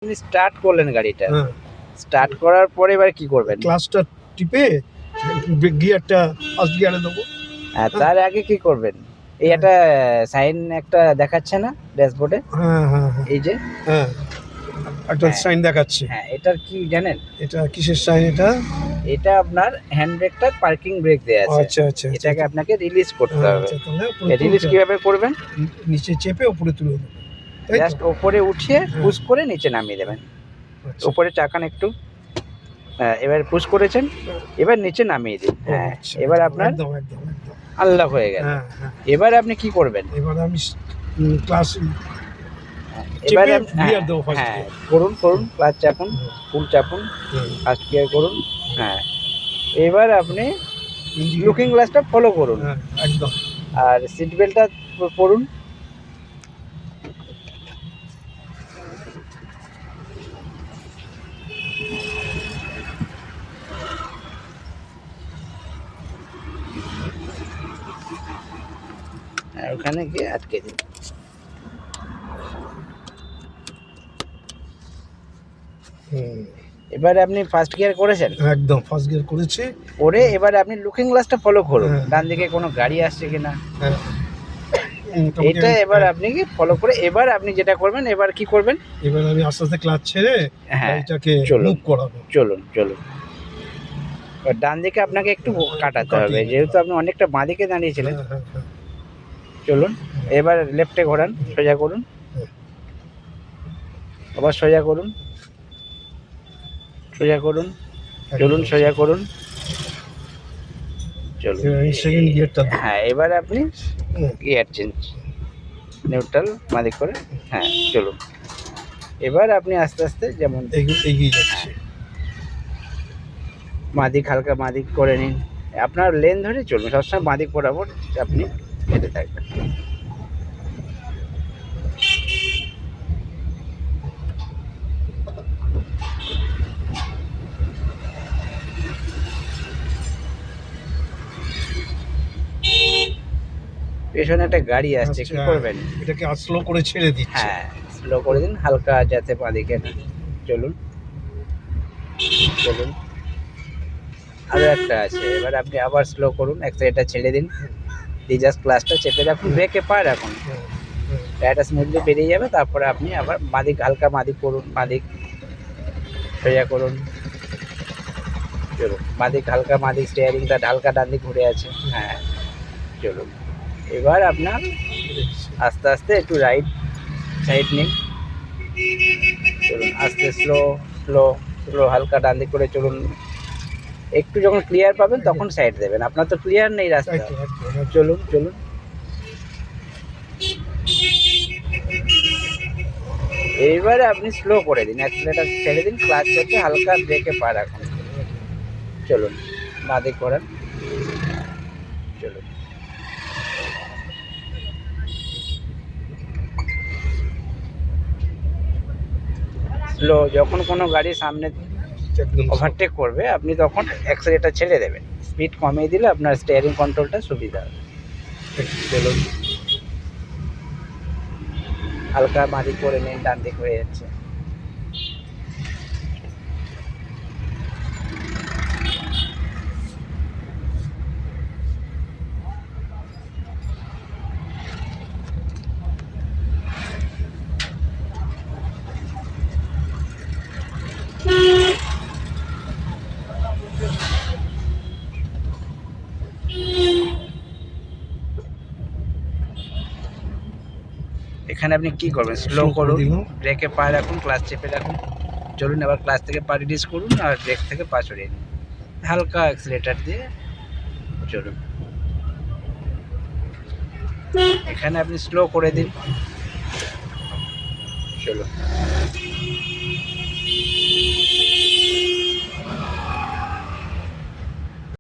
আপনি স্টার্ট করলেন গাড়িটা, হ্যাঁ স্টার্ট করার পরে এবার কি করবেন? ক্লাসটা টিপে গিয়ারটা ফার্স্ট গিয়ারে দেবো। তার আগে কি করবেন? এই একটা সাইন একটা দেখাচ্ছে না ড্যাশবোর্ডে? হ্যাঁ হ্যাঁ হ্যাঁ এই যে হ্যাঁ একটা হ্যাঁ। সাইন দেখাচ্ছে। হ্যাঁ, এটার কি জানেন? এটা কিসের সাইন এটা? এটা আপনার হ্যান্ড ব্রেকটা পার্কিং ব্রেক দেয়া আছে। আচ্ছা আচ্ছা আচ্ছা, এটাকে আপনাকে রিলিজ করতে হবে। আচ্ছা তাহলে উপরে রিলিজ তুলতে কিভাবে করবেন? হবে। নিচে চেপে উপরে তুলে দেবো, তাই তো? জাস্ট উপরে উঠিয়ে হ্যাঁ। পুশ করে নিচে নামিয়ে দেবেন। আচ্ছা। উপরে চাকান একটু, হ্যাঁ, এবার পুশ করেছেন, এবার নিচে নামিয়ে দিন। ও, হ্যাঁ, আচ্ছা, এবার একদম, আপনার একদম একদম একদম। আনলক হয়ে গেল। হ্যাঁ হ্যাঁ এবার আপনি কি করবেন? এবার আমি ক্লাস এবার চেপে হ্যাঁ, গিয়ার দেবো ফার্স্ট হ্যাঁ, গিয়ার। করুন ক্লাচ চাপুন, ফুল চাপুন, ফার্স্ট গিয়ার করুন। হ্যাঁ, এবার আপনি লুকিং গ্লাসটা ফলো করুন হ্যাঁ একদম। আর সিট বেল্টটা পরুন। আর ওখানে গিয়ে আটকে দিন। এবারে আপনি ফার্স্ট গিয়ার করেছেন, একদম ফার্স্ট গিয়ার করেছি। করে এবারে আপনি লুকিং গ্লাসটা ফলো করুন, হ্যাঁ। ডান দিকে কোনো গাড়ি আসছে কিনা। হ্যাঁ এটা এবার আপনি কি ফলো করে এবার আপনি যেটা করবেন, এবার কি করবেন? এবার আমি আস্তে আস্তে ক্লাচ ছেড়ে হ্যাঁ, গাড়িটাকে চলুন। মুভ করাবো। চলুন চলুন। এবার ডান দিকে আপনাকে একটু কাটাতে হবে, যেহেতু আপনি অনেকটা বাঁ দিকে দাঁড়িয়েছিলেন। হ্যাঁ হ্যাঁ হ্যাঁ চলুন, এবার লেফটে ঘোরান, সোজা করুন, হ্যাঁ। আবার সোজা করুন, সোজা করুন, চলুন, সোজা করুন, চলুন। এবার আমি সেকেন্ড গিয়ারটা দিই। হ্যাঁ, এবার আপনি হুম। গিয়ার চেঞ্জ, নিউট্রাল বাঁদিক করে। হ্যাঁ, চলুন। এবার আপনি আস্তে আস্তে যেমন এগিয়ে যাচ্ছি। বাঁদিক হালকা বাঁদিক করে নিন, আপনার লেন ধরে চলুন, সবসময় বাঁদিক বরাবর আপনি যেতে থাকবেন। পেছনে একটা গাড়ি আসছে, কি আচ্ছা, করবেন? এটাকে স্লো করে ছেড়ে দিচ্ছি। হ্যাঁ, স্লো করে দিন হালকা, যাতে বাঁদিকে না। চলুন চলুন। আরও একটা আছে, এবার আপনি আবার স্লো করুন, অ্যাক্সিলারেটর ছেড়ে দিন, দিয়ে জাস্ট ক্লাচটা চেপে রাখুন, ব্রেকে পা রাখুন, হুম, হুম। গাড়িটা স্মুথলি বেরিয়ে যাবে। তারপরে আপনি আবার বাঁদিক হালকা বাঁদিক করুন, বাঁদিক সোজা করুন, চলুন, বাঁদিক হালকা বাঁদিক, স্টিয়ারিংটা হালকা ডান দিক ঘুরে আছে। হ্যাঁ, চলুন। এবার আপনার আস্তে আস্তে একটু রাইট সাইড নিন, চলুন আস্তে, স্লো স্লো স্লো, হালকা ডান দিক করে চলুন। একটু যখন ক্লিয়ার পাবেন তখন সাইড দেবেন, আপনার তো ক্লিয়ার নেই রাস্তা। একদম, একদম, একদম। চলুন চলুন। এইবারে আপনি স্লো করে দিন, অ্যাক্সিলারেটর ছেড়ে দিন, ক্লাচ চেপে হালকা ব্রেকে পা রাখুন। চলুন, বাঁদিক ঘোরান, চলুন। স্লো, যখন কোনো গাড়ি সামনে একদম ওভারটেক করবে আপনি তখন অ্যাক্সিলারেটর ছেড়ে দেবেন, স্পিড কমিয়ে দিলে আপনার স্টিয়ারিং কন্ট্রোলটা সুবিধা হবে। চলুন, হালকা বাঁদিক করে নিন, ডান দিক হয়ে যাচ্ছে। এখানে আপনি কি করবেন? স্লো Slow করে করুন, দিলাম। ব্রেকে পা রাখুন, ক্লাচ চেপে রাখুন। চলুন, এবার ক্লাচ থেকে পা রিলিজ করুন আর ব্রেক থেকে পা সরিয়ে নিন, হালকা অ্যাক্সিলারেটর দিয়ে চলুন। এখানে আপনি স্লো করে দিন, চলুন।